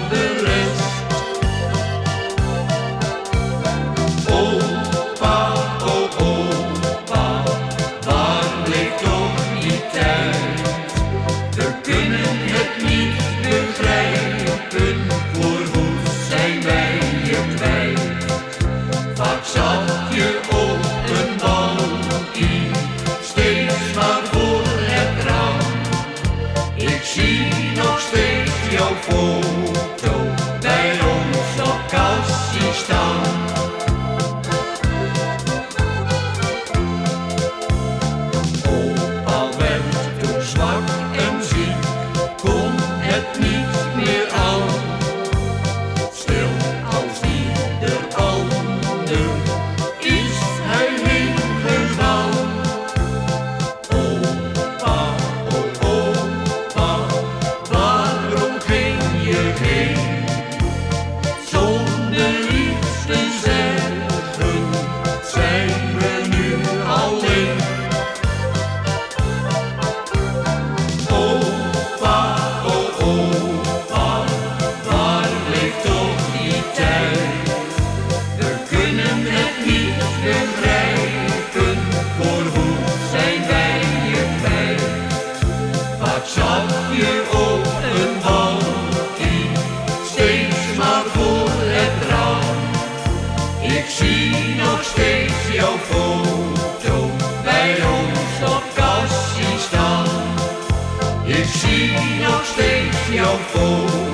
de rest. Opa, oh opa, waar bleef toch die tijd? We kunnen het niet begrijpen, voorgoed zijn wij je kwijt. Vaak zat je op een bankje, steeds maar voor het raam. Ik zie nog steeds jouw foto bij ons op kassie staan. Opa werd toen zwak en ziek, kon het niet meer aan. Stil als ieder ander is hij heen gegaan. Opa, oh opa, waarom ging je heen? Zonder iets te zeggen zijn we nu alleen. Opa, oh opa, waar bleef toch die tijd? We kunnen het niet begrijpen, voorgoed zijn wij je kwijt. Vaak zat je op een bankje, steeds maar voor het raam. Ik zie nog steeds jouw foto bij ons op kassie staan. Ik zie nog steeds jouw foto